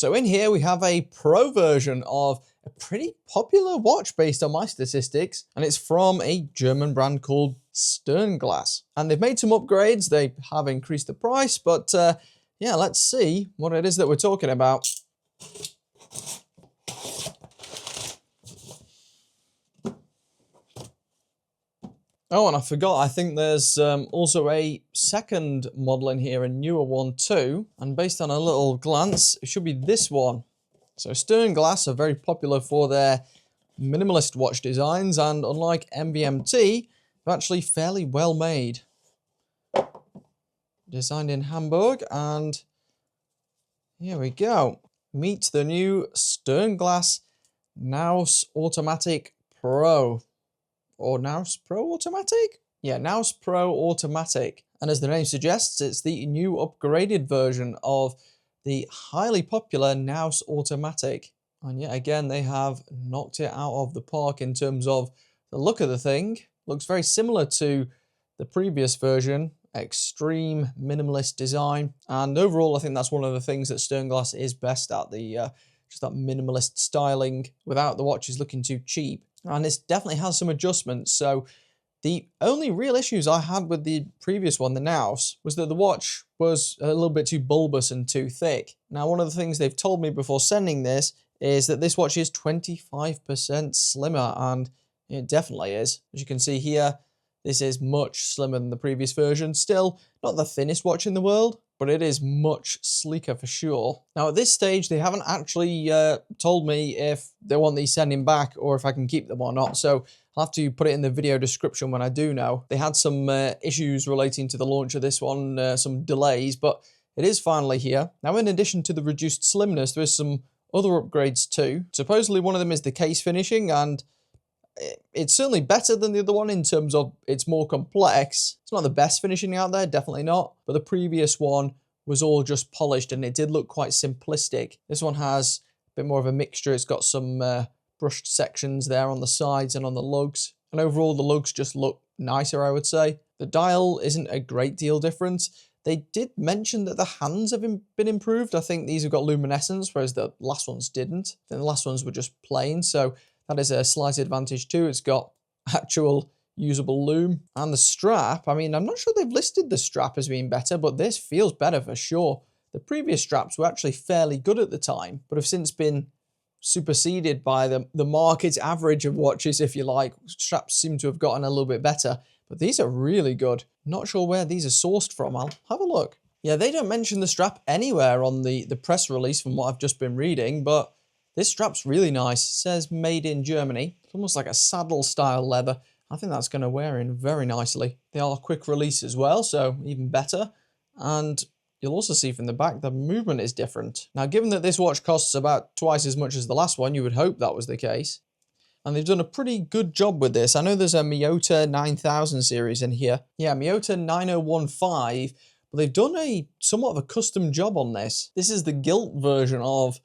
So in here we have a pro version of a pretty popular watch based on my statistics, and it's from a German brand called Sternglas. And they've made some upgrades, they have increased the price, but yeah, let's see what it is that we're talking about. Oh, and I forgot, I think there's also a second model in here, a newer one too. And based on a little glance, it should be this one. So Sternglas are very popular for their minimalist watch designs, and unlike MVMT, they're actually fairly well made. Designed in Hamburg, and here we go. Meet the new Sternglas Naus Automatic Pro. Or Naus Pro Automatic? Yeah, Naus Pro Automatic. And as the name suggests, it's the new upgraded version of the highly popular Naus Automatic. And yet again, they have knocked it out of the park in terms of the look of the thing. Looks very similar to the previous version, extreme minimalist design. And overall, I think that's one of the things that Sternglas is best at, just that minimalist styling without the watches looking too cheap. And this definitely has some adjustments. So the only real issues I had with the previous one, the Naus, was that the watch was a little bit too bulbous and too thick. Now, one of the things they've told me before sending this is that this watch is 25% slimmer, and it definitely is. As you can see here, this is much slimmer than the previous version. Still not the thinnest watch in the world, but it is much sleeker for sure. Now at this stage, they haven't actually told me if they want these sending back or if I can keep them or not. So I'll have to put it in the video description when I do know. They had some issues relating to the launch of this one, some delays, but it is finally here. Now, in addition to the reduced slimness, there is some other upgrades too. Supposedly one of them is the case finishing, and it's certainly better than the other one in terms of it's more complex. It's not the best finishing out there, definitely not. But the previous one was all just polished and it did look quite simplistic. This one has a bit more of a mixture. It's got some brushed sections there on the sides and on the lugs. And overall, the lugs just look nicer, I would say. The dial isn't a great deal different. They did mention that the hands have been improved. I think these have got luminescence, whereas the last ones didn't. I think the last ones were just plain, so that is a slight advantage too. It's got actual usable lume. And the strap, I mean, I'm not sure they've listed the strap as being better, but this feels better for sure. The previous straps were actually fairly good at the time, but have since been superseded by the market average of watches, if you like. Straps seem to have gotten a little bit better, but these are really good. Not sure where these are sourced from. I'll have a look. Yeah, they don't mention the strap anywhere on the press release from what I've just been reading, but this strap's really nice. It says made in Germany. It's almost like a saddle style leather. I think that's going to wear in very nicely. They are quick release as well, so even better. And you'll also see from the back, the movement is different. Now, given that this watch costs about twice as much as the last one, you would hope that was the case. And they've done a pretty good job with this. I know there's a Miyota 9000 series in here. Yeah, Miyota 9015, but they've done somewhat of a custom job on this. This is the gilt version of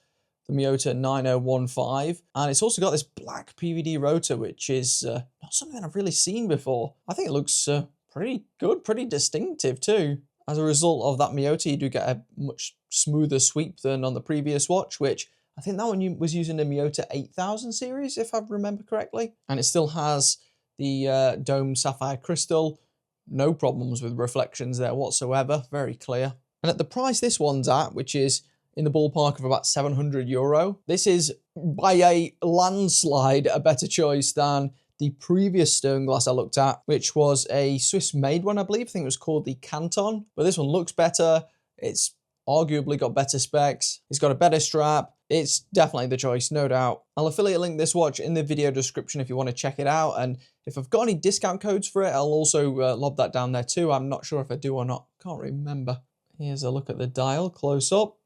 the Miyota 9015, and it's also got this black PVD rotor, which is not something I've really seen before. I think it looks pretty good, pretty distinctive too. As a result of that Miyota, you do get a much smoother sweep than on the previous watch, which I think that one was using the Miyota 8000 series, if I remember correctly. And it still has the domed sapphire crystal. No problems with reflections there whatsoever, very clear. And at the price this one's at, which is in the ballpark of about €700. This is by a landslide a better choice than the previous Sternglas I looked at, which was a Swiss-made one, I believe. I think it was called the Canton. But this one looks better. It's arguably got better specs. It's got a better strap. It's definitely the choice, no doubt. I'll affiliate link this watch in the video description if you want to check it out. And if I've got any discount codes for it, I'll also lob that down there too. I'm not sure if I do or not. Can't remember. Here's a look at the dial close up.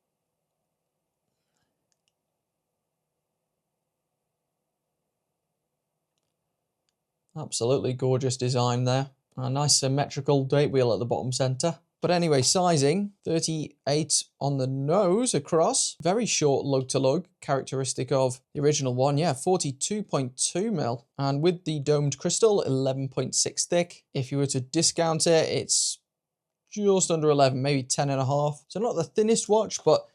Absolutely gorgeous design there. A nice symmetrical date wheel at the bottom center. But anyway, sizing, 38 on the nose across. Very short lug to lug, characteristic of the original one. Yeah, 42.2 mil. And with the domed crystal, 11.6 thick. If you were to discount it, it's just under 11, maybe 10.5. So not the thinnest watch, but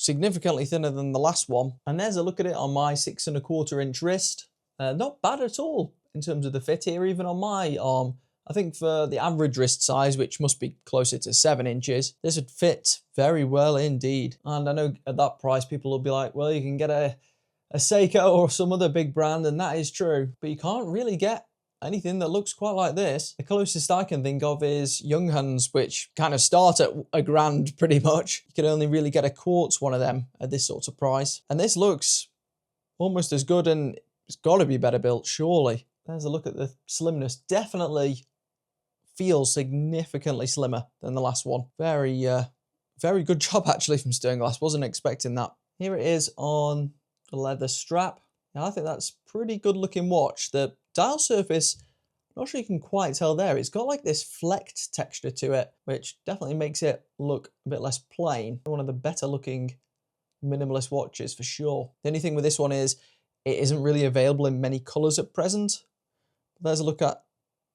significantly thinner than the last one. And there's a look at it on my 6¼ inch wrist. Not bad at all in terms of the fit here, even on my arm. I think for the average wrist size, which must be closer to 7 inches, this would fit very well indeed. And I know at that price, people will be like, well, you can get a Seiko or some other big brand, and that is true. But you can't really get anything that looks quite like this. The closest I can think of is Younghans, which kind of start at £1,000 pretty much. You can only really get a quartz one of them at this sort of price. And this looks almost as good, and it's got to be better built, surely. There's a look at the slimness. Definitely feels significantly slimmer than the last one. Very good job actually from Sternglas. Wasn't expecting that. Here it is on the leather strap. Now, I think that's pretty good looking watch. The dial surface, I'm not sure you can quite tell there. It's got like this flecked texture to it, which definitely makes it look a bit less plain. One of the better looking minimalist watches for sure. The only thing with this one is it isn't really available in many colors at present. There's a look at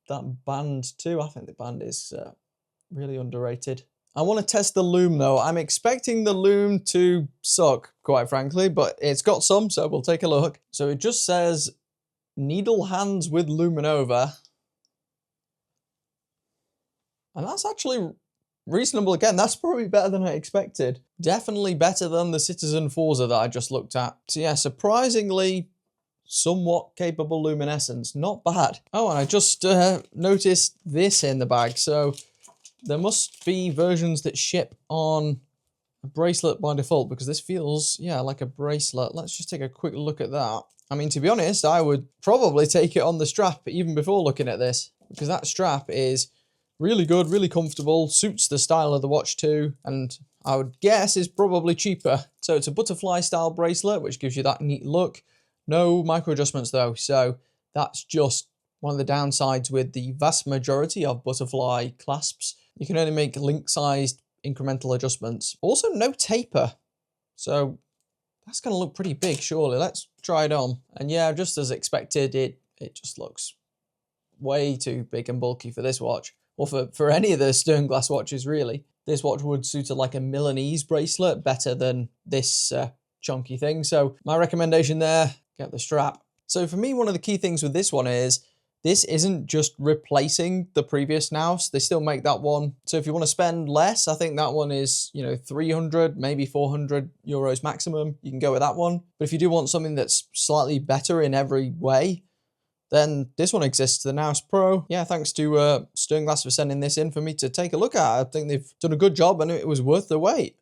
that band too. I think the band is really underrated. I want to test the loom though. I'm expecting the loom to suck, quite frankly, but it's got some, so we'll take a look. So it just says needle hands with luminova. And that's actually reasonable again. That's probably better than I expected. Definitely better than the Citizen Forza that I just looked at. So yeah, surprisingly somewhat capable luminescence. Not bad. Oh, and I just noticed this in the bag. So there must be versions that ship on a bracelet by default, because this feels, yeah, like a bracelet. Let's just take a quick look at that. I mean, to be honest, I would probably take it on the strap even before looking at this, because that strap is really good, really comfortable, suits the style of the watch too, and I would guess is probably cheaper. So it's a butterfly style bracelet, which gives you that neat look. No micro adjustments though, so that's just one of the downsides with the vast majority of butterfly clasps. You can only make link-sized incremental adjustments. Also, no taper, so that's going to look pretty big, surely. Let's try it on. And yeah, just as expected, it just looks way too big and bulky for this watch, or for any of the Sternglas watches, really. This watch would suit like a Milanese bracelet better than this chunky thing. So my recommendation there, get the strap. So for me, one of the key things with this one is this isn't just replacing the previous Naus. They still make that one. So if you want to spend less, I think that one is, 300, maybe 400 euros maximum. You can go with that one. But if you do want something that's slightly better in every way, then this one exists, the Naus Pro. Yeah, thanks to Sternglas for sending this in for me to take a look at. I think they've done a good job and it was worth the wait.